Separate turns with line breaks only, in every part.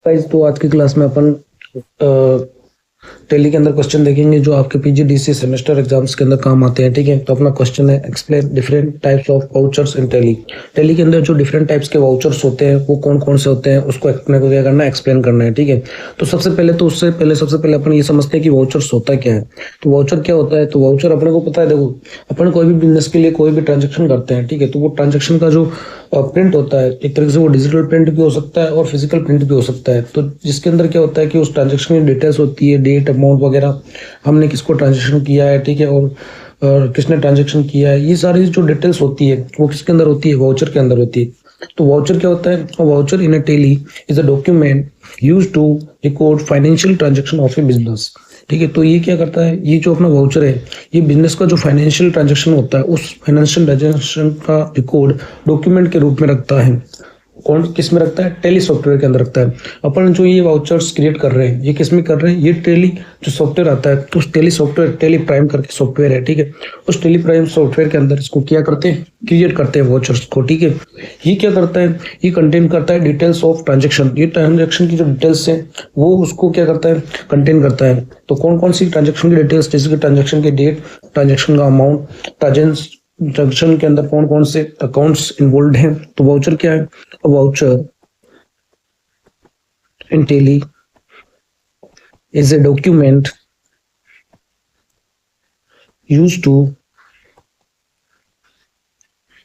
Guys, तो आज की क्लास में अपन टेली के अंदर क्वेश्चन देखेंगे जो आपके पीजीडीसी सेमेस्टर एग्जाम्स के अंदर काम आते हैं। ठीक है, तो अपना क्वेश्चन है explain different types of vouchers in Tally. Tally के अंदर जो डिफरेंट टाइप्स के वाउचर्स होते हैं वो कौन कौन से होते हैं, उसको अपने को क्या करना है, एक्सप्लेन करना है। ठीक है, तो सबसे पहले अपन ये समझते हैं कि वाउचर्स होता क्या है। तो वाउचर क्या होता है, तो वाउचर अपने को पता है। देखो, अपन कोई भी बिजनेस के लिए कोई भी ट्रांजेक्शन करते हैं, ठीक है, तो वो ट्रांजेक्शन का जो प्रिंट होता है, एक तरह से वो डिजिटल प्रिंट भी हो सकता है और फिजिकल प्रिंट भी हो सकता है। तो जिसके अंदर क्या होता है कि उस ट्रांजेक्शन की डिटेल्स होती है, डेट, अमाउंट वगैरह, हमने किसको ट्रांजेक्शन किया है, ठीक है, और किसने ट्रांजेक्शन किया है, ये सारी जो डिटेल्स होती है वो किसके अंदर होती है, वाउचर के अंदर होती है। तो वाउचर क्या होता है, voucher in a Tally is a document used to record financial transaction of a business. ठीक है, तो ये क्या करता है, ये जो अपना वाउचर है, ये बिजनेस का जो फाइनेंशियल ट्रांजेक्शन होता है उस फाइनेंशियल ट्रांजेक्शन का रिकॉर्ड डॉक्यूमेंट के रूप में रखता है। कौन किस में रखता है, टेली सॉफ्टवेयर के अंदर रखता है। अपन जो ये वाउचर्स क्रिएट कर रहे हैं ये किस में कर रहे हैं, ये टेली जो सॉफ्टवेयर आता है, तो उस टेली सॉफ्टवेयर, टेली प्राइम करके सॉफ्टवेयर है, ठीक है, उस टेली प्राइम सॉफ्टवेयर के अंदर इसको क्या करते हैं, क्रिएट करते हैं वाउचर्स को। ठीक है, ये क्या करता है, ये कंटेन करता है डिटेल्स ऑफ ट्रांजेक्शन। ये ट्रांजेक्शन की जो डिटेल्स है वो उसको क्या करता है, कंटेन करता है। तो कौन कौन सी ट्रांजेक्शन की डिटेल्स, जैसे कि ट्रांजेक्शन की डेट, ट्रांजेक्शन का अमाउंट, ट्रांजेक्शन के अंदर कौन कौन से अकाउंट्स इन्वॉल्व हैं। तो वाउचर क्या है, voucher in Tally is a document used to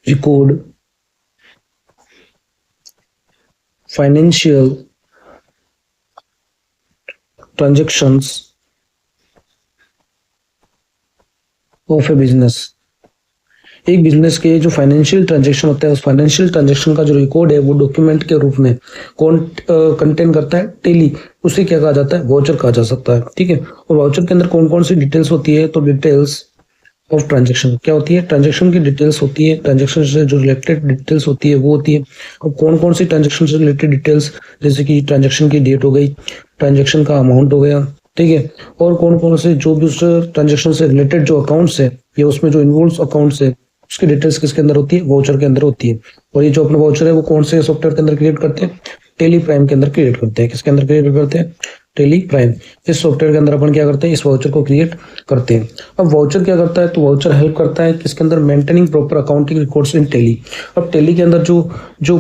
record financial transactions of a business। एक बिजनेस के जो फाइनेंशियल ट्रांजैक्शन होता है उस फाइनेंशियल ट्रांजैक्शन का जो रिकॉर्ड है वो डॉक्यूमेंट के रूप में कौन कंटेन करता है, टेली, उसे क्या कहा जाता है, वाउचर कहा जा सकता है। ठीक है, और वाउचर के अंदर कौन कौन सी डिटेल्स होती है, तो डिटेल्स ऑफ ट्रांजेक्शन क्या होती है, ट्रांजेक्शन की डिटेल्स होती है, ट्रांजेक्शन से जो रिलेटेड डिटेल्स होती है वो होती है। और कौन कौन सी ट्रांजेक्शन से रिलेटेड डिटेल्स, जैसे कि ट्रांजेक्शन की डेट हो गई, ट्रांजेक्शन का अमाउंट हो गया, ठीक है, और कौन कौन से जो भी उस ट्रांजेक्शन से रिलेटेड जो अकाउंट्स है या उसमें जो इन्वॉल्व अकाउंट्स है उसकी डिटेल्स किसके अंदर होती है, वाउचर के अंदर होती है। और ये जो अपना वाउचर है वो कौन से सॉफ्टवेयर के अंदर क्रिएट करते हैं, टेली प्राइम के अंदर क्रिएट करते हैं। किसके अंदर क्रिएट करते हैं, टेली प्राइम। इस सॉफ्टवेयर के अंदर अपन क्या करते हैं, इस वाउचर को क्रिएट करते हैं। अब वाउचर क्या करता है, तो वाउचर हेल्प करता है किसके अंदर, maintaining proper accounting records in Tally. अब टेली के अंदर जो जो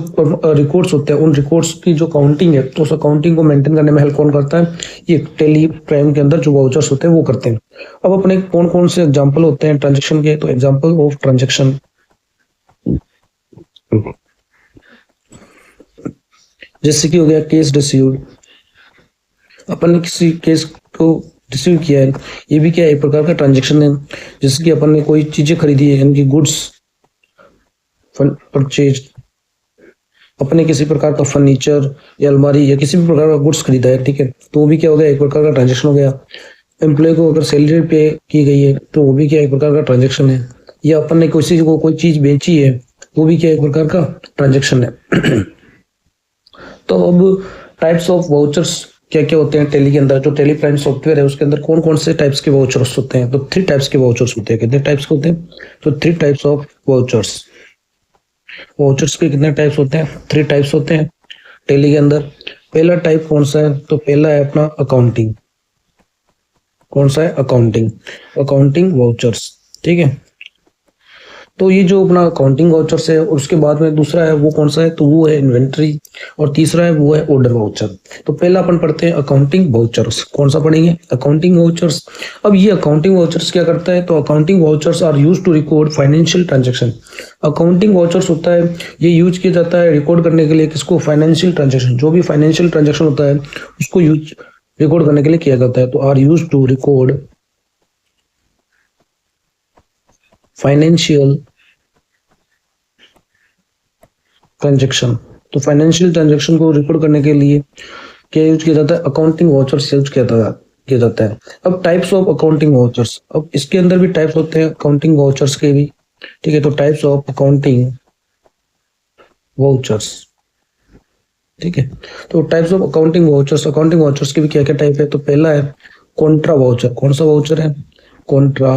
रिकॉर्ड्स होते हैं उन रिकॉर्ड्स की जो काउंटिंग है तो उस अकाउंटिंग को मेंटेन करने में हेल्प कौन करता है, ये टेली प्राइम के अंदर जो वाउचर्स होते हैं वो करते हैं। अब अपने कौन कौन से एग्जाम्पल होते हैं ट्रांजेक्शन के, तो एग्जाम्पल ऑफ ट्रांजेक्शन, जैसे कि हो गया केस रिसीव्ड, अपन ने किसी केस को रिसीव किया है, ये भी क्या एक प्रकार का ट्रांजेक्शन है। जैसे कि अपन ने कोई चीजें खरीदी है, यानी कि गुड्स परचेज, अपने किसी प्रकार का फर्नीचर या अलमारी या किसी भी प्रकार का गुड्स खरीदा है, ठीक है, तो वो भी क्या हो गया, एक प्रकार का ट्रांजेक्शन हो गया। एम्प्लॉय को अगर सैलरी पे की गई है तो वो भी क्या एक प्रकार का ट्रांजेक्शन है। या अपन ने किसी को कोई चीज बेची है वो भी क्या एक प्रकार का ट्रांजेक्शन है। तो अब टाइप्स ऑफ वाउचर्स क्या क्या होते हैं टेली के अंदर, जो टेली प्राइम सॉफ्टवेयर है उसके अंदर कौन कौन से टाइप्स के वाउचर्स होते हैं, तो 3 टाइप्स के वाउचर्स होते हैं। कितने टाइप्स के होते हैं, तो 3 टाइप्स ऑफ वाउचर्स। वाउचर्स के कितने टाइप्स होते हैं, 3 टाइप्स होते हैं टेली के अंदर। पहला टाइप कौन सा है, तो पहला है अपना अकाउंटिंग। कौन सा है, अकाउंटिंग, अकाउंटिंग वाउचर्स। ठीक है, तो ये जो अपना अकाउंटिंग वाउचर्स है, और उसके बाद में दूसरा है वो कौन सा है, तो वो है इन्वेंट्री, और तीसरा है वो है ऑर्डर वाउचर। तो पहला अपन पढ़ते हैं अकाउंटिंग वाउचर्स। कौन सा पढ़ेंगे, अकाउंटिंग वाउचर्स। अब ये अकाउंटिंग वाउचर्स क्या करता है, तो accounting vouchers are use to record financial transaction. Accounting vouchers होता है, ये यूज किया जाता है रिकॉर्ड करने के लिए, किसको, फाइनेंशियल ट्रांजेक्शन, जो भी फाइनेंशियल ट्रांजेक्शन होता है उसको यूज रिकॉर्ड करने के लिए किया जाता है। तो are use to record financial transaction. तो फाइनेंशियल ट्रांजेक्शन को रिकॉर्ड करने के लिए क्या यूज किया जाता है, अकाउंटिंग वाउचर्स यूज किया जाता है। अब टाइप्स ऑफ अकाउंटिंग वाउचर्स, अब इसके अंदर भी टाइप्स होते हैं अकाउंटिंग वाउचर्स के भी। ठीक है, तो टाइप्स ऑफ अकाउंटिंग वाउचर्स। ठीक है, तो टाइप्स ऑफ अकाउंटिंग वाउचर्स के भी क्या क्या टाइप है, तो पहला है कॉन्ट्रा वाउचर। कौन सा वाउचर है, कॉन्ट्रा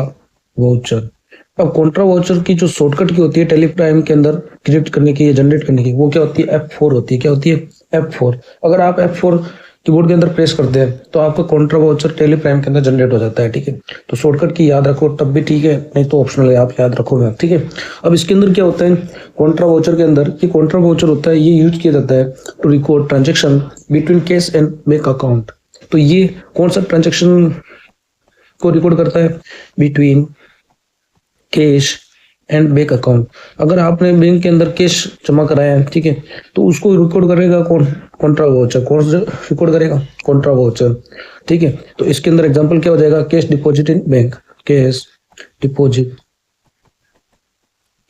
वाउचर। अब कॉन्ट्रा वाउचर की जो शॉर्टकट की होती है टेली प्राइम के अंदर क्रिएट करने की या जनरेट करने की, वो क्या होती है, F4 होती है। क्या होती है, F4। अगर आप F4 कीबोर्ड के अंदर प्रेस करते हैं तो आपका कॉन्ट्रा वाउचर टेली प्राइम के अंदर जनरेट हो जाता है, ठीक है। तो शॉर्टकट की याद रखो तब भी ठीक है, नहीं तो ऑप्शनल है, आप याद रखोगे, ठीक है। अब इसके अंदर क्या होता है, कॉन्ट्रा वाउचर के अंदर, ये कॉन्ट्रा वाउचर होता है, ये यूज किया जाता है to record transaction between cash and bank account. तो ये कौन सा ट्रांजेक्शन को रिकॉर्ड करता है, between cash and bank account. अगर आपने बैंक के अंदर कैश जमा कराया है, ठीक है, तो उसको रिकॉर्ड करेगा कौन, कॉन्ट्रा वाउचर। कौन सा रिकॉर्ड करेगा, कॉन्ट्रा वाउचर, ठीक है। तो इसके अंदर एग्जांपल क्या हो जाएगा, cash deposit in bank, cash deposit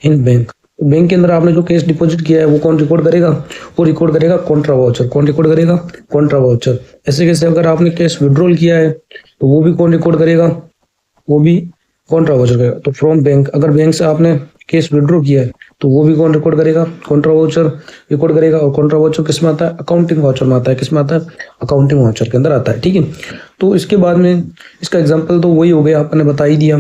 in bank. Bank के अंदर आपने जो कैश डिपॉजिट किया है वो कौन रिकॉर्ड करेगा, वो रिकॉर्ड करेगा कॉन्ट्रा वाउचर। कौन रिकॉर्ड करेगा, कॉन्ट्रा वाउचर। ऐसे कैसे अगर आपने कैश विड्रॉल किया है तो वो भी कौन रिकॉर्ड करेगा, वो भी कॉन्ट्रा वाउचर करेगा। तो फ्रॉम बैंक, अगर बैंक से आपने कैश विड्रॉ किया है तो वो भी कौन रिकॉर्ड करेगा, कॉन्ट्रा वाउचर रिकॉर्ड करेगा। और कॉन्ट्रा वाउचर किस में आता है, अकाउंटिंग वाउचर में आता है। किस में आता है, अकाउंटिंग वाउचर के अंदर आता है, ठीक है। तो इसके बाद में इसका एग्जांपल तो वही हो गया, आपने बता ही दिया।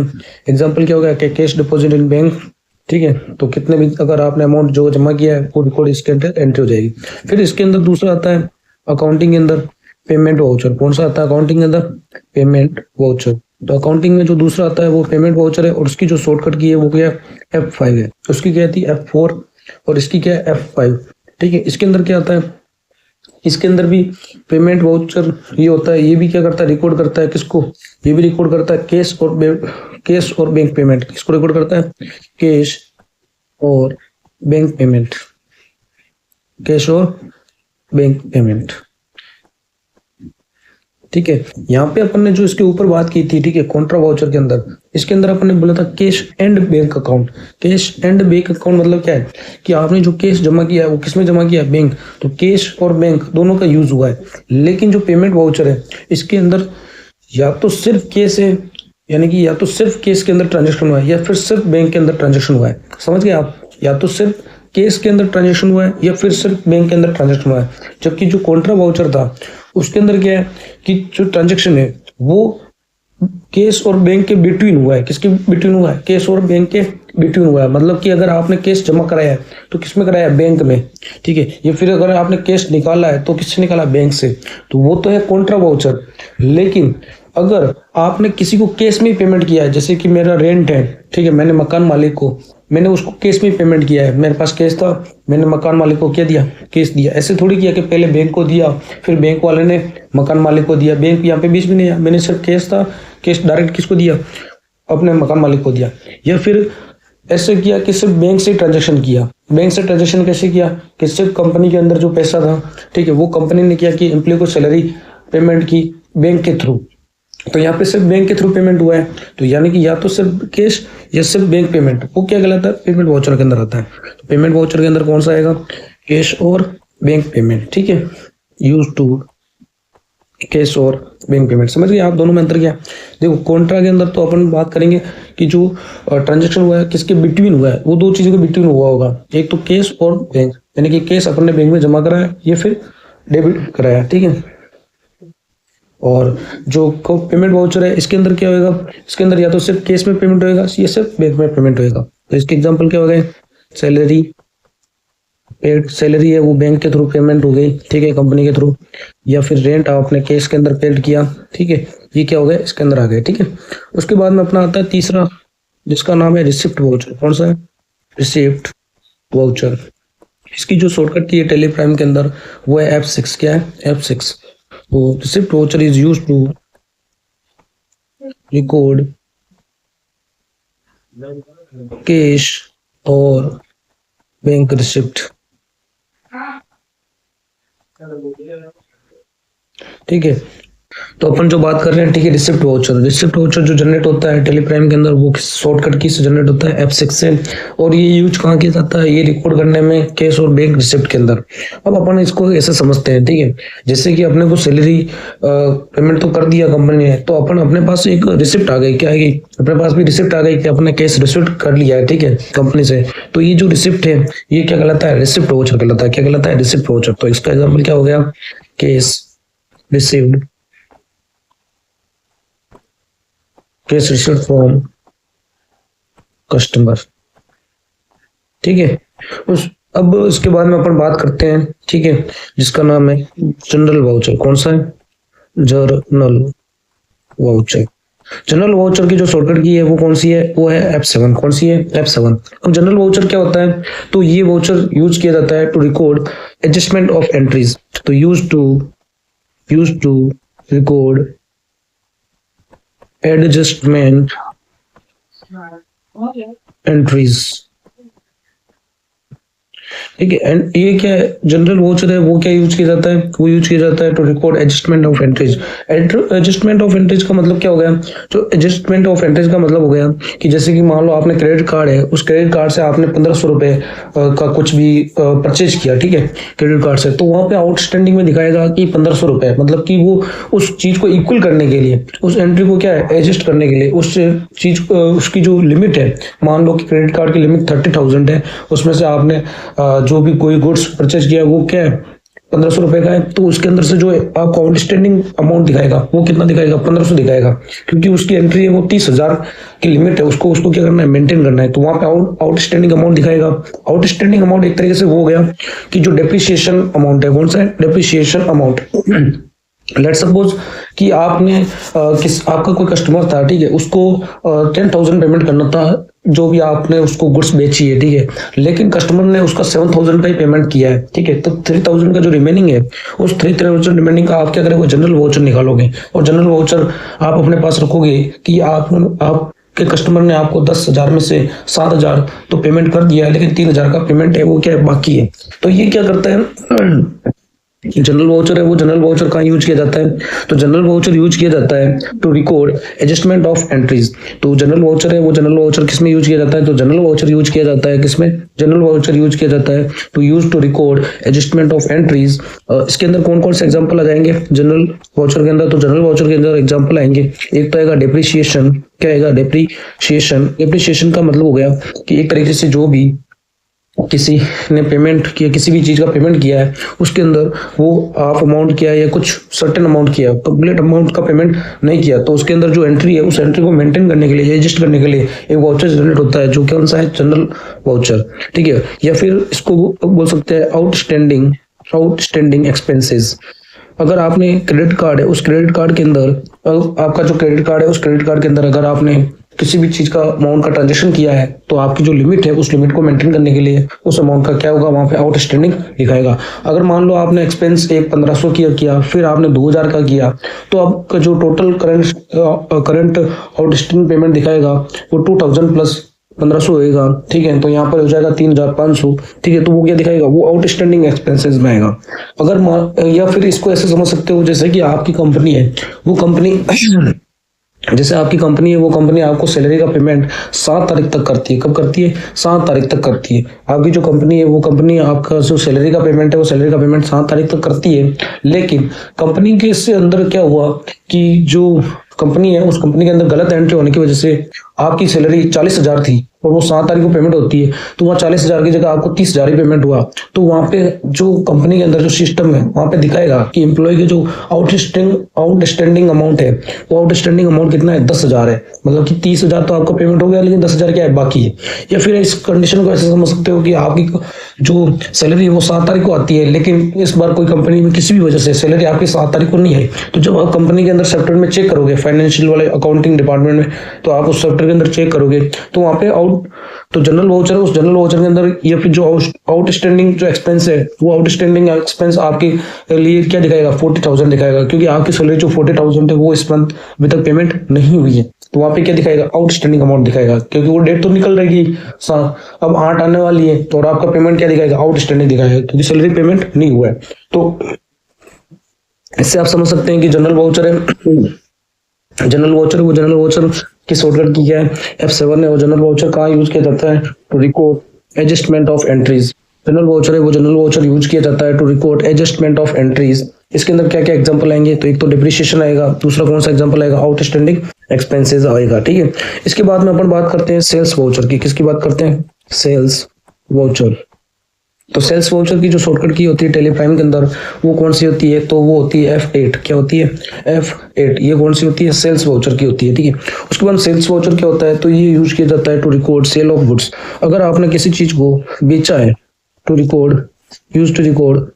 एग्जांपल क्या हो गया कि कैश डिपॉजिट इन बैंक, ठीक है। तो कितने भी अगर आपने अमाउंट जो जमा किया है वो रिकॉर्ड इसके अंदर एंट्री हो जाएगी। फिर इसके अंदर दूसरा आता है अकाउंटिंग के अंदर पेमेंट वाउचर। कौन सा आता है अकाउंटिंग के अंदर, पेमेंट वाउचर। तो अकाउंटिंग में जो दूसरा आता है वो पेमेंट वाउचर है, और उसकी जो शॉर्टकट की है वो क्या है, F5 है। उसकी क्या थी, F4, और इसकी क्या है, F5, ठीक है। इसके अंदर क्या आता है, इसके अंदर भी पेमेंट वाउचर ये होता है, ये भी क्या करता है, रिकॉर्ड करता है किसको, ये भी रिकॉर्ड करता है कैश और बैंक पेमेंट। किसको रिकॉर्ड करता है, कैश और बैंक पेमेंट, कैश और बैंक पेमेंट, ठीक है। यहाँ पे अपन ने जो इसके ऊपर बात की थी, ठीक है, कॉन्ट्रा वाउचर के अंदर, इसके अंदर अपन ने बोला था cash and bank account. Cash and bank account मतलब क्या है कि आपने जो कैश जमा किया है वो किसमें जमा किया है, बैंक। तो कैश और बैंक दोनों का यूज हुआ है। लेकिन जो पेमेंट वाउचर है इसके अंदर या तो सिर्फ कैश है, यानी कि या तो सिर्फ कैश के अंदर ट्रांजेक्शन हुआ है या फिर सिर्फ बैंक के अंदर ट्रांजेक्शन हुआ है। समझ गए आप, या तो सिर्फ केस के अंदर ट्रांजेक्शन हुआ है या फिर सिर्फ बैंक के अंदर ट्रांजेक्शन हुआ है। जबकि जो कॉन्ट्रा वाउचर था उसके अंदर क्या है कि जो ट्रांजेक्शन है वो केस और बैंक के बिटवीन हुआ है। किसके बिटवीन हुआ है, केस और बैंक के बिटवीन हुआ है। मतलब कि अगर आपने केस जमा कराया है तो किसमें कराया है, बैंक में, ठीक है। या फिर अगर आपने केस निकाला है तो किससे निकाला, बैंक से, तो वो तो है कॉन्ट्रा वाउचर। लेकिन अगर आपने किसी को केस में पेमेंट किया है, जैसे कि मेरा रेंट है, ठीक है, मैंने मकान मालिक को, मैंने उसको केस में पेमेंट किया है, मेरे पास केस था, मैंने मकान मालिक को क्या दिया, केस दिया। ऐसे थोड़ी किया कि पहले बैंक को दिया फिर बैंक वाले ने मकान मालिक को दिया। बैंक यहाँ पे बीच में नहीं आया, मैंने सिर्फ केस था, केस डायरेक्ट किसको दिया, अपने मकान मालिक को दिया। या फिर ऐसे किया कि सिर्फ बैंक से ट्रांजेक्शन किया। बैंक से ट्रांजेक्शन कैसे किया कि सिर्फ कंपनी के अंदर जो पैसा था, ठीक है, वो कंपनी ने किया कि एम्प्लॉय को सैलरी पेमेंट की बैंक के थ्रू। तो यहाँ पे सिर्फ बैंक के थ्रू पेमेंट हुआ है, तो यानी कि या तो सिर्फ कैश या सिर्फ बैंक पेमेंट, वो क्या कहलाता है, पेमेंट वाउचर के अंदर आता है। तो पेमेंट वाउचर के अंदर कौन सा आएगा, कैश और बैंक पेमेंट, ठीक है, यूज टू कैश और बैंक पेमेंट। समझ गए आप दोनों में अंतर क्या। देखो कॉन्ट्रा के अंदर तो अपन बात करेंगे कि जो ट्रांजेक्शन हुआ है किसके बिटवीन हुआ है, वो दो चीजों के बिटवीन हुआ होगा, एक तो कैश और बैंक, यानी कि कैश अपन ने बैंक में जमा कराया या फिर डेबिट कराया, ठीक है। और जो पेमेंट वाउचर है इसके अंदर क्या होगा, इसके अंदर या तो सिर्फ कैश में पेमेंट होगा या सिर्फ बैंक में पेमेंट होगा। तो इसके एग्जांपल क्या हो गए, सैलरी पेड, सैलरी है वो बैंक के थ्रू पेमेंट हो गई, ठीक है, कंपनी के थ्रू। या फिर रेंट आपने कैश के अंदर पेड किया, ठीक है, ये क्या हो गया, इसके अंदर आ गए, ठीक है। उसके बाद में अपना आता है तीसरा, जिसका नाम है रिसिप्ट वाउचर। कौन सा है, रिसिप्ट वाउचर। इसकी जो शॉर्टकट की है टेली प्राइम के अंदर वो है F6। क्या है, F6। तो receipt voucher is used to record cash और बैंक रिसिप्ट, ठीक है। तो अपन जो बात कर रहे हैं, ठीक है, रिसिप्ट वाउचर। रिसिप्ट वाउचर जो जनरेट होता है टेली प्राइम के अंदर वो शॉर्टकट की से जनरेट होता है F6 से। और ये यूज कहाँ किया जाता है, ये रिकॉर्ड करने में कैश और बैंक रिसिप्ट के अंदर। अब अपन इसको ऐसे समझते हैं, ठीक है, जैसे कि अपने को सैलरी पेमेंट तो कर दिया कंपनी ने, तो अपन अपने पास एक रिसिप्ट आ गई, क्या आएगी, अपने पास भी रिसिप्ट आ गई कि अपने कैश रिसिप्ट कर लिया है, ठीक है, कंपनी से। तो ये जो रिसिप्ट है ये क्या कहलाता है, रिसिप्ट वाउचर कहलाता है। क्या कहलाता है, रिसिप्ट वाउचर। तो इसका एग्जाम्पल क्या हो गया, cash received, cash received from customer, ठीक है। अब इसके बाद में अपन बात करते हैं, ठीक है, जिसका नाम है जनरल वाउचर। कौन सा है? Journal voucher. जनरल वाउचर की जो शॉर्टकट की है वो कौन सी है? वो है F7। कौन सी है? F7। अब जनरल वाउचर क्या होता है? तो ये वाउचर यूज किया जाता है to record adjustment of entries. तो use to record adjustment entries, ठीक है। एंड ये क्या है? जनरल वाउचर है वो क्या यूज किया जाता है? वो यूज किया जाता है to record adjustment of entries. Adjustment of entries का मतलब क्या हो गया? जो एडजस्टमेंट ऑफ एंट्रीज का मतलब हो गया कि जैसे कि मान लो आपने क्रेडिट कार्ड है, उस क्रेडिट कार्ड से आपने 1500 रुपए का कुछ भी परचेज किया, ठीक है, क्रेडिट कार्ड से, तो वहां पे आउटस्टैंडिंग में दिखाएगा कि 1500 रुपए, मतलब कि वो उस चीज को इक्वल करने के लिए, उस एंट्री को क्या है, एडजस्ट करने के लिए, उस चीज उसकी जो लिमिट है, मान लो कि क्रेडिट कार्ड की लिमिट 30,000 है, उसमें से आपने जो भी कोई गुड्स परचेज किया वो क्या है, 1500 रुपए का है, तो उसके अंदर से जो आपको आउटस्टैंडिंग अमाउंट दिखाएगा वो कितना दिखाएगा? 1500 दिखाएगा, क्योंकि उसकी एंट्री है वो 30,000 की लिमिट है, उसको क्या करना है? मेंटेन करना है। तो वहां पे आउटस्टैंडिंग अमाउंट दिखाएगा। आउटस्टैंडिंग अमाउंट एक तरीके से वो हो गया कि जो डेप्रिसिएशन अमाउंट है। कौन सा है? Depreciation amount. लेट सपोज कि आपने आपका कोई कस्टमर था, ठीक है, उसको 10,000 पेमेंट करना था, जो भी आपने उसको गुड्स बेची है, ठीक है, लेकिन कस्टमर ने उसका 7,000 का ही पेमेंट किया है, ठीक है, तो 3,000 का जो रिमेनिंग है, उस 3,000 रिमेनिंग का आप क्या करोगे? जनरल वाउचर निकालोगे, और जनरल वाउचर आप अपने पास रखोगे कि आप के कस्टमर ने आपको 10,000 में से 7,000 तो पेमेंट कर दिया है, लेकिन 3,000 का पेमेंट है वो क्या है? बाकी है। तो ये क्या करता है? जनरल वाउचर है वो जनरल वाउचर कहाँ यूज किया जाता है? तो जनरल वाउचर यूज किया जाता है to record adjustment of entries. तो जनरल वाउचर है वो जनरल वाउचर किसमें यूज किया जाता है? तो जनरल वाउचर यूज किया जाता है किसमें? जनरल वाउचर यूज किया जाता है to record adjustment of entries. इसके अंदर कौन कौन से एग्जांपल आ जाएंगे जनरल वाउचर के अंदर? तो जनरल वाउचर के अंदर एग्जांपल आएंगे, एक तो आएगा डेप्रिसिएशन। क्या आएगा? डेप्रिसिएशन। डेप्रिसिएशन का मतलब हो गया कि एक तरीके से जो भी किसी ने पेमेंट किया, किसी भी चीज का पेमेंट किया है, उसके अंदर वो हाफ अमाउंट किया है या कुछ सर्टेन अमाउंट किया, कंप्लीट अमाउंट का पेमेंट नहीं किया, तो उसके अंदर जो एंट्री है उस एंट्री को मेंटेन करने के लिए, एडजस्ट करने के लिए एक वाउचर जनरेट होता है, जो कौन सा है? जनरल वाउचर, ठीक है। या फिर इसको बोल सकते हैं आउटस्टैंडिंग एक्सपेंसेस। अगर आपने क्रेडिट कार्ड है, उस क्रेडिट कार्ड के अंदर आपका जो क्रेडिट कार्ड है, उस क्रेडिट कार्ड के अंदर अगर आपने किसी भी चीज का अमाउंट का ट्रांजेक्शन किया है, तो आपकी जो लिमिट है उस लिमिट को मेंटेन करने के लिए उस अमाउंट का क्या होगा? वहां पे आउटस्टैंडिंग दिखाएगा। अगर मान लो आपने एक्सपेंस एक 1,500 किया, फिर आपने 2,000 का किया, तो आपका जो टोटल करंट आउटस्टैंडिंग पेमेंट दिखाएगा वो 2,000 प्लस 1,500 होएगा, ठीक है, तो यहाँ पर हो जाएगा 3,500, ठीक है, तो वो क्या दिखाएगा? वो आउटस्टैंडिंग एक्सपेंसेस में आएगा। अगर या फिर इसको ऐसे समझ सकते हो जैसे कि आपकी कंपनी है, वो कंपनी जैसे आपकी कंपनी है, वो कंपनी आपको सैलरी का पेमेंट 7 तारीख तक करती है। कब करती है? 7 तारीख तक करती है। आपकी जो कंपनी है वो कंपनी आपका जो सैलरी का पेमेंट है वो सैलरी का पेमेंट 7 तारीख तक करती है, लेकिन कंपनी के इससे अंदर क्या हुआ कि जो कंपनी है उस कंपनी के अंदर गलत एंट्री होने की वजह से आपकी सैलरी 40,000 थी और वो 7 तारीख को पेमेंट होती है, तो वहाँ 40,000 की जगह आपको 30,000 ही पेमेंट हुआ। तो वहाँ पे जो कंपनी के अंदर जो सिस्टम है वहाँ पे दिखाएगा कि एम्प्लॉय के जो आउटस्टैंडिंग अमाउंट है, वो आउटस्टैंडिंग अमाउंट कितना है? 10,000 है, मतलब कि 30,000 तो आपका पेमेंट हो गया, लेकिन 10,000 क्या है? बाकी है। या फिर इस कंडीशन को ऐसे समझ सकते हो कि आपकी जो सैलरी है वो 7 तारीख को आती है, लेकिन इस बार कोई कंपनी में किसी भी वजह से सैलरी आपकी 7 तारीख को नहीं आई, तो जब आप कंपनी के अंदर सॉफ्टवेयर में चेक करोगे, फाइनेंशियल वाले अकाउंटिंग डिपार्टमेंट में, तो आप उस सॉफ्टवेयर के अंदर चेक करोगे तो वहाँ पे तो जनरल वाउचर, उस जनरल वाउचर के अंदर या फिर जो आउटस्टैंडिंग जो एक्सपेंस है, वो आउटस्टैंडिंग एक्सपेंस आपके लिए क्या दिखाएगा? 40,000 दिखाएगा, क्योंकि आपकी सैलरी जो 40,000 है वो इस मंथ अभी तक पेमेंट नहीं हुई है, तो वहाँ पे क्या दिखाएगा? आउटस्टैंडिंग अमाउंट दिखाएगा, क्योंकि वो डेट तो निकल रहेगी, अब 8 आने वाली है, तो आपका पेमेंट क्या दिखाएगा? आउटस्टैंडिंग दिखाएगा, क्योंकि सैलरी पेमेंट नहीं हुआ है। तो इससे आप समझ सकते हैं कि जनरल वाउचर है, जनरल वाउचर की शॉर्टकट की क्या है? F7 है। वो जनरल वाउचर कहाँ यूज किया जाता है? To record adjustment of entries. Journal voucher है वो जनरल वाउचर यूज किया जाता है to record adjustment of entries. इसके अंदर क्या क्या एग्जांपल आएंगे? तो एक तो डिप्रिसिएशन आएगा, दूसरा कौन सा एग्जांपल आएगा? आउटस्टैंडिंग एक्सपेंसेस आएगा, ठीक है। इसके बाद में अपन बात करते हैं सेल्स वाउचर की। किसकी बात करते हैं? Sales voucher. तो सेल्स वाउचर की जो शॉर्टकट की होती है टेलीप्राइम के अंदर, वो कौन सी होती है? तो वो होती है F8। क्या होती है? F8। ये कौन सी होती है? सेल्स वाउचर की होती है, ठीक है। उसके बाद सेल्स वाउचर क्या होता है? तो ये यूज किया जाता है to record sale of goods. अगर आपने किसी चीज को बेचा है, to record, use to record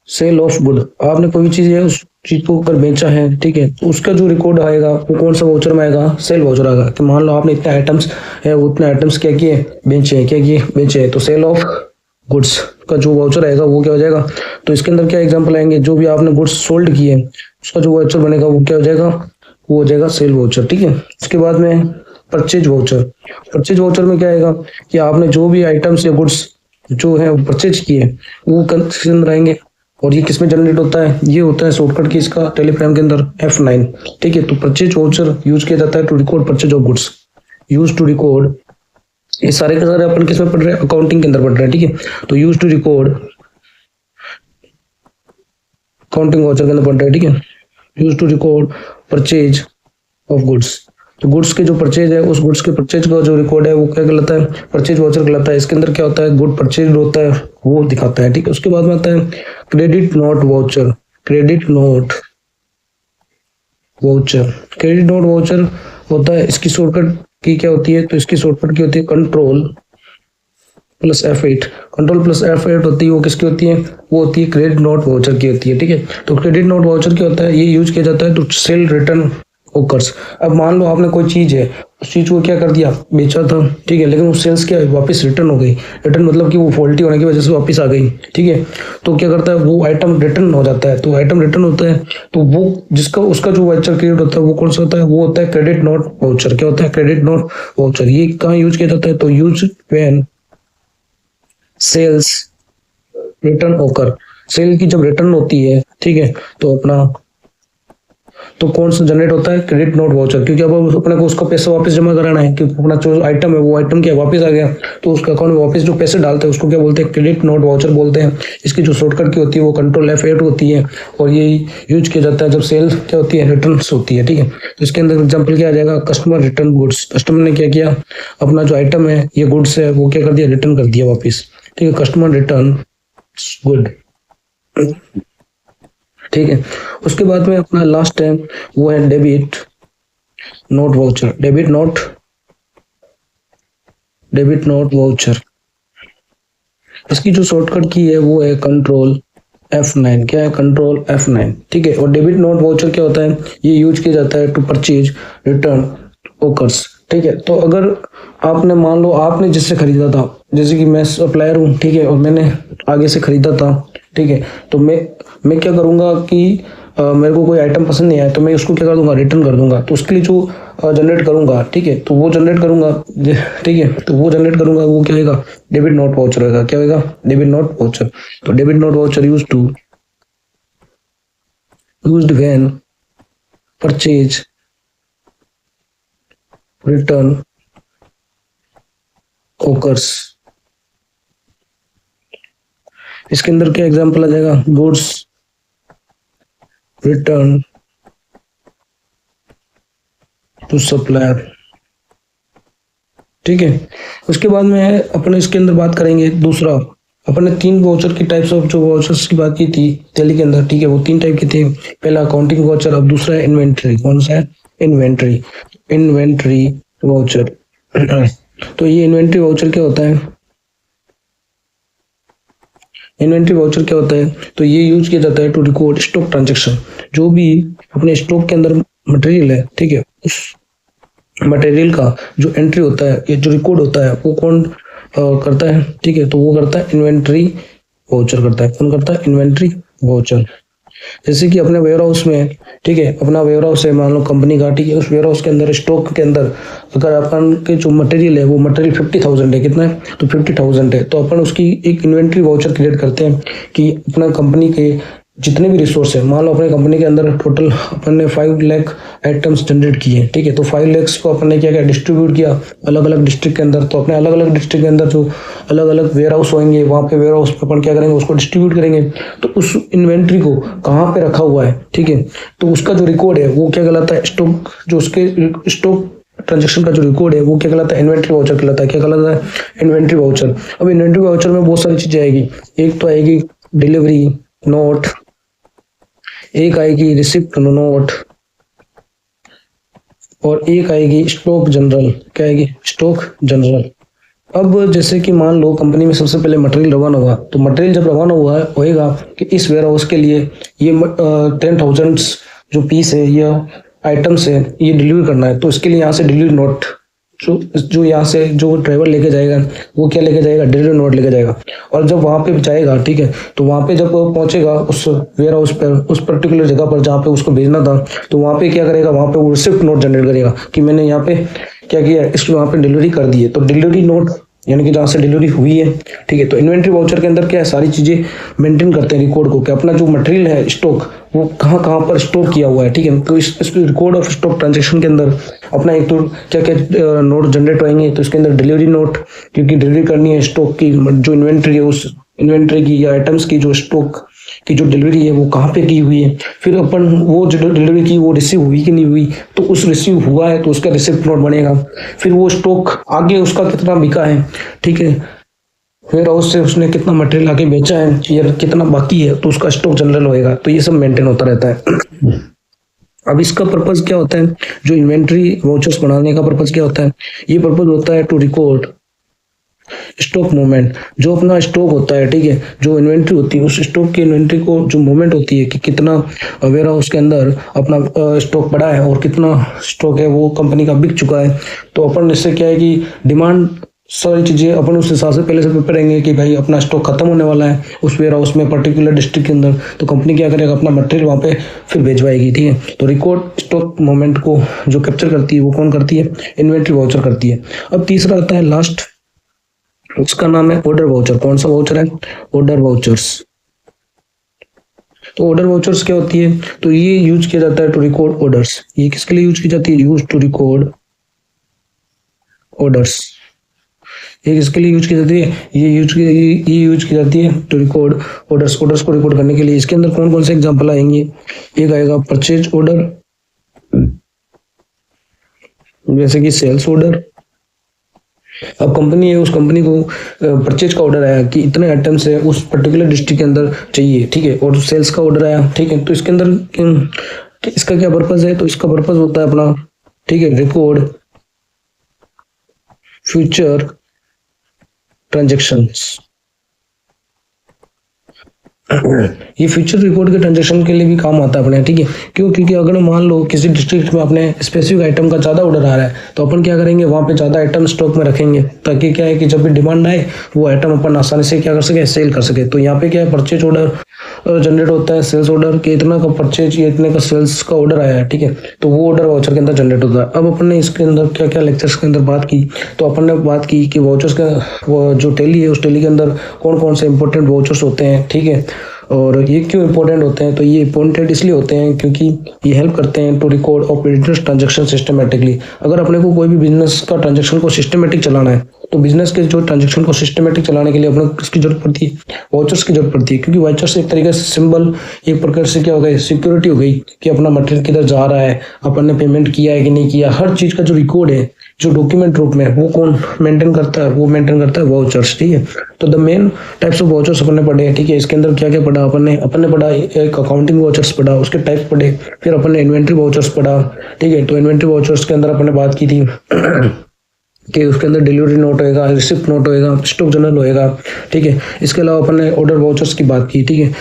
sale of good. आपने कोई चीज है उस चीज को अगर बेचा है, ठीक है, तो उसका जो रिकॉर्ड आएगा वो कौन सा वाउचर में आएगा, सेल वाउचर आएगा। कि मान लो आपने इतने आइटम्स है, उतने आइटम्स क्या किए, बेचे हैं, क्या किए, बेचे हैं, तो सेल ऑफ गुड्स का जो वाउचर आएगा वो क्या हो जाएगा। तो इसके अंदर क्या एग्जांपल आएंगे, जो भी आपने गुड्स सोल्ड किए उसका जो वाउचर बनेगा वो क्या हो जाएगा, वो हो जाएगा सेल वाउचर, ठीक है। उसके बाद में परचेज वाउचर। परचेज वाउचर में क्या आएगा कि आपने जो भी आइटम्स या गुड्स जो है परचेज किए वो किसके अंदर आएंगे। और ये किसमें जनरेट होता है, ये होता है शॉर्टकट की इसका टेलीग्राम के अंदर F9, ठीक है। तो परचेज वाउचर यूज किया जाता है to record purchase of goods, use to record. ये सारे के सारे अपन किसमें पढ़ रहे हैं, अकाउंटिंग के अंदर पढ़ रहे हैं, ठीक है। तो use to record accounting voucher के अंदर पढ़ रहे हैं, ठीक है। Use to record purchase of goods, तो गुड्स के जो परचेज है उस गुड्स के परचेज का जो रिकॉर्ड है वो क्या कहलाता है, परचेज वाउचर कहलाता है। इसके अंदर क्या होता है, गुड परचेज होता है वो दिखाता है, ठीक है। उसके बाद में आता है credit note voucher. Credit note voucher, credit note voucher होता है, इसकी शॉर्टकट की क्या होती है, तो इसकी शॉर्टकट की होती है control plus F8। Control plus F8 होती है, वो किसकी होती है, वो होती है क्रेडिट नोट वाउचर की होती है, ठीक है। तो क्रेडिट नोट वाउचर क्या होता है, ये यूज किया जाता है टू सेल रिटर्न ओकर्स। अब मान लो आपने कोई चीज है, उस चीज को क्या कर दिया, बेचा था, ठीक है, लेकिन वो सेल्स क्या है, वापस रिटर्न हो गई। रिटर्न मतलब कि वो फॉल्टी होने की वजह से वापस आ गई, ठीक है। तो क्या करता है, वो आइटम रिटर्न हो जाता है। तो आइटम रिटर्न होता है तो वो जिसका उसका जो वाउचर क्रिएट होता है वो कौन सा होता है, वो होता है क्रेडिट नोट वाउचर। क्या होता है, क्रेडिट नोट वाउचर। ये कहाँ यूज किया जाता है, तो यूज व्हेन सेल्स रिटर्न ओकर। सेल की जब रिटर्न होती है, ठीक है, तो अपना तो कौन सा जनरेट होता है, क्रेडिट नोट वाउचर। क्योंकि अब अपने को उसका पैसा वापस जमा कराना है, क्योंकि अपना जो आइटम है वो आइटम क्या वापस आ गया, तो उसका अकाउंट में वापस जो पैसे डालते हैं उसको क्या बोलते हैं, क्रेडिट नोट वाउचर बोलते हैं। इसकी जो शॉर्टकट की होती है वो कंट्रोल F8 होती है, और ये यूज किया जाता है जब सेल क्या होती है, रिटर्न होती है, ठीक है। तो इसके अंदर एग्जाम्पल क्या आ जाएगा, कस्टमर रिटर्न गुड्स। कस्टमर ने क्या किया, अपना जो आइटम है ये गुड्स है वो क्या कर दिया, रिटर्न कर दिया वापिस, ठीक है। कस्टमर रिटर्न गुड, ठीक है। उसके बाद में अपना लास्ट है वो है debit note voucher. Debit note voucher, इसकी जो शॉर्टकट की है वो है कंट्रोल F9। क्या है, कंट्रोल F9, ठीक है। और डेबिट नोट वाउचर क्या होता है, ये यूज किया जाता है टू परचेज रिटर्न ओकर्स, ठीक है। तो अगर आपने मान लो आपने जिससे खरीदा था, जैसे कि मैं सप्लायर हूँ, ठीक है, और मैंने आगे से खरीदा था, ठीक है, तो मैं क्या करूंगा कि मेरे को कोई आइटम पसंद नहीं आया तो मैं उसको क्या कर दूंगा, रिटर्न कर दूंगा। तो उसके लिए जो जनरेट करूंगा, ठीक है, तो वो जनरेट करूंगा, ठीक है, तो वो जनरेट करूंगा वो क्या होगा, डेबिट नोट वाउचर होगा। क्या होगा, डेबिट नोट वाउचर। तो debit note voucher used when purchase return occurs. इसके अंदर क्या एग्जांपल आ जाएगा, गुड्स रिटर्न टू सप्लायर, ठीक है। उसके बाद में अपने इसके अंदर बात करेंगे दूसरा, अपने 3 वाउचर की टाइप्स ऑफ जो वाउचर्स की बात की थी टैली के अंदर, ठीक है, वो 3 टाइप के थे। पहला अकाउंटिंग वाउचर, अब दूसरा है इन्वेंट्री। कौन सा है, इन्वेंट्री वाउचर। तो ये इन्वेंट्री वाउचर क्या होता है, इन्वेंट्री वाउचर क्या होता है, तो ये यूज किया जाता है टू रिकॉर्ड स्टॉक ट्रांजैक्शन। जो भी अपने स्टॉक के अंदर मटेरियल है, ठीक है, उस मटेरियल का जो एंट्री होता है या जो रिकॉर्ड होता है वो कौन करता है, ठीक है, तो वो करता है इन्वेंट्री वाउचर करता है। कौन करता है, इन्वेंट्री वाउचर। जैसे कि अपने वेयर हाउस में, ठीक है, अपना वेयर हाउस है मान लो कंपनी का, ठीक है, उस वेयर हाउस के अंदर स्टॉक के अंदर अगर अपन के जो मटेरियल है वो मटेरियल 50,000 है, कितना है, तो 50,000 है, तो अपन उसकी एक इन्वेंट्री वाउचर क्रिएट करते हैं कि अपना कंपनी के जितने भी रिसोर्स है, मान लो अपने कंपनी के अंदर टोटल अपन ने 5 लाख आइटम्स जनरेट किए, ठीक है, तो 5 लाख को अपन ने क्या किया, डिस्ट्रीब्यूट किया अलग अलग डिस्ट्रिक्ट के अंदर। तो अपने अलग अलग डिस्ट्रिक्ट के अंदर जो अलग अलग वेयर हाउस होंगे, वहाँ पे वेयर हाउस पे अपन क्या करेंगे, उसको डिस्ट्रीब्यूट करेंगे। तो उस इन्वेंट्री को कहाँ पे रखा हुआ है, ठीक है, तो उसका जो रिकॉर्ड है वो क्या कहलाता है, स्टॉक, जो उसके स्टॉक ट्रांजेक्शन का जो रिकॉर्ड है वो क्या कहलाता है, इन्वेंट्री वाउचर कहलाता है। क्या कहलाता है, इन्वेंट्री वाउचर। अब इन्वेंट्री वाउचर में बहुत सारी चीजें आएगी। एक तो आएगी डिलीवरी नोट, एक आएगी रिसिप्ट नोट, और एक आएगी स्टॉक जनरल। क्या आएगी, स्टॉक जनरल, अब जैसे कि मान लो कंपनी में सबसे पहले मटेरियल रवाना हुआ, तो मटेरियल जब रवाना हुआ होएगा कि इस वेयर हाउस के लिए ये 10,000 जो पीस है या आइटम्स है ये डिलीवर करना है, तो इसके लिए यहाँ से डिलीवरी नोट जो जो यहाँ से जो ड्राइवर लेके जाएगा वो क्या लेके जाएगा, डिलीवरी नोट लेके जाएगा। और जब वहाँ पे जाएगा, ठीक है, तो वहाँ पे जब वो पहुंचेगा उस वेयर हाउस पर, उस पर्टिकुलर जगह पर जहाँ पे उसको भेजना था, तो वहाँ पे क्या करेगा, वहाँ पे वो रिसिप्ट नोट जनरेट करेगा कि मैंने यहाँ पे क्या किया, इसकी वहाँ पे डिलीवरी कर दी है। तो डिलीवरी नोट यानी कि जहाँ से डिलीवरी हुई है, ठीक है। तो इन्वेंट्री वाउचर के अंदर क्या है, सारी चीजें मेंटेन करते हैं रिकॉर्ड को कि अपना जो मटेरियल है स्टॉक वो कहाँ कहाँ पर स्टोर किया हुआ है, ठीक है। तो इस रिकॉर्ड ऑफ स्टॉक ट्रांजेक्शन के अंदर अपना एक तो क्या क्या नोट जनरेट होंगे, तो इसके अंदर डिलीवरी नोट, क्योंकि डिलीवरी करनी है स्टॉक की, जो इन्वेंट्री है उस इन्वेंट्री की या आइटम्स की जो स्टॉक की जो डिलीवरी है वो कहाँ पे की हुई है। फिर अपन वो जो डिलीवरी की वो रिसीव हुई कि नहीं हुई, तो उस रिसीव हुआ है तो उसका रिसिप्ट नोट बनेगा। फिर वो स्टॉक आगे उसका कितना बिका है, ठीक है, वेयर हाउस से उसने कितना मटेरियल आगे बेचा है या कितना बाकी है, तो उसका स्टॉक जनरल होएगा। तो ये सब मेंटेन होता रहता है। अब इसका पर्पज क्या होता है, जो इन्वेंट्री वाउचर्स बनाने का पर्पज क्या होता है, ये पर्पज होता है टू रिकॉर्ड स्टॉक मूवमेंट। जो अपना स्टॉक होता है, ठीक है, जो इन्वेंट्री होती है उस स्टॉक की इन्वेंट्री को जो मूवमेंट होती है कि कितना वेयर हाउस के अंदर अपना स्टॉक पड़ा है और कितना स्टॉक है वो कंपनी का बिक चुका है। तो अपन इससे क्या है कि डिमांड सारी चीजें अपन उस हिसाब से पहले से प्रिपेयर रहेंगे कि भाई अपना स्टॉक खत्म होने वाला है उस वेयर हाउस में पर्टिकुलर डिस्ट्रिक्ट के अंदर, तो कंपनी क्या करेगा, अपना मटेरियल वहाँ पे फिर भेजवाएगी, ठीक है। तो रिकॉर्ड स्टॉक मूवमेंट को जो कैप्चर करती है वो कौन करती है, इन्वेंट्री वाउचर करती है। अब तीसरा आता है लास्ट, उसका नाम है ऑर्डर वाउचर। कौन सा वाउचर है, ऑर्डर वाउचर्स। तो ऑर्डर वाउचर्स क्या होती है, तो ये यूज किया जाता है टू रिकॉर्ड ऑर्डर्स। ये किसके लिए यूज की जाती है, यूज टू रिकॉर्ड ऑर्डर्स। ये किसके लिए यूज की जाती है, ये यूज की जाती है टू रिकॉर्ड ऑर्डर्स। ऑर्डर्स को रिकॉर्ड करने के लिए इसके अंदर कौन कौन से एग्जांपल आएंगे, एक आएगा परचेज ऑर्डर, जैसे कि सेल्स ऑर्डर। अब कंपनी है, उस कंपनी को परचेज का ऑर्डर आया कि इतने आइटम्स है उस पर्टिकुलर डिस्ट्रिक्ट के अंदर चाहिए, ठीक है, और सेल्स का ऑर्डर आया, ठीक है। तो इसके अंदर इसका क्या पर्पज है, तो इसका पर्पज होता है अपना, ठीक है, रिकॉर्ड फ्यूचर ट्रांजेक्शंस। ये फ्यूचर रिकॉर्ड के ट्रांजेक्शन के लिए भी काम आता है अपने, ठीक है। क्यों, क्योंकि अगर मान लो किसी डिस्ट्रिक्ट में अपने स्पेसिफिक आइटम का ज्यादा ऑर्डर आ रहा है, तो अपन क्या करेंगे, वहां पे ज्यादा आइटम स्टॉक में रखेंगे, ताकि क्या है कि जब भी डिमांड आए वो आइटम अपन आसानी से क्या कर सके, सेल कर सके। तो यहाँ पे क्या है, परचेज ऑर्डर जनरेट होता है, सेल्स ऑर्डर के इतना का परचेज या इतने का सेल्स का ऑर्डर आया है, ठीक है, तो वो ऑर्डर वाउचर के अंदर जनरेट होता है। अब अपन ने इसके अंदर क्या क्या लेक्चर्स के अंदर बात की, तो अपन ने बात की कि वाउचर्स का जो टैली है उस टैली के अंदर कौन कौन से इंपॉर्टेंट वाउचर्स होते हैं, ठीक है, और ये क्यों इंपॉर्टेंट होते हैं, तो ये इंपॉर्टेंट इसलिए होते हैं क्योंकि ये हेल्प करते हैं to record of business transaction systematically. अगर अपने को कोई भी बिजनेस का ट्रांजेक्शन को सिस्टमेटिक चलाना है, तो बिजनेस के जो ट्रांजेक्शन को सिस्टमेटिक चलाने के लिए अपने किसकी जरूरत पड़ती है, वाउचर्स की जरूरत पड़ती है। क्योंकि वाउचर्स एक तरीके से सिंबल, एक प्रकार से क्या हो गई, सिक्योरिटी हो गई कि अपना मटेरियल किधर जा रहा है, अपन ने पेमेंट किया है कि नहीं किया, हर चीज का जो रिकॉर्ड है जो डॉक्यूमेंट रूप में, वो कौन मेंटेन करता है, वो मेंटेन करता है वाउचर्स, ठीक है। तो the main types of vouchers अपन ने पढ़े, ठीक है। इसके अंदर क्या क्या पढ़ा अपन ने पढ़ा, एक अकाउंटिंग वाउचर्स पढ़ा, उसके टाइप पढ़े, फिर अपन ने इन्वेंट्री वाउचर्स पढ़ा, ठीक है। तो इन्वेंट्री वाउचर्स के अंदर अपन ने बात की थी कि उसके अंदर डिलीवरी नोट होएगा, रिसिप्ट नोट होएगा, स्टॉक जनरल होएगा, ठीक है। इसके अलावा अपन ने ऑर्डर वाउचर्स की बात की, ठीक है।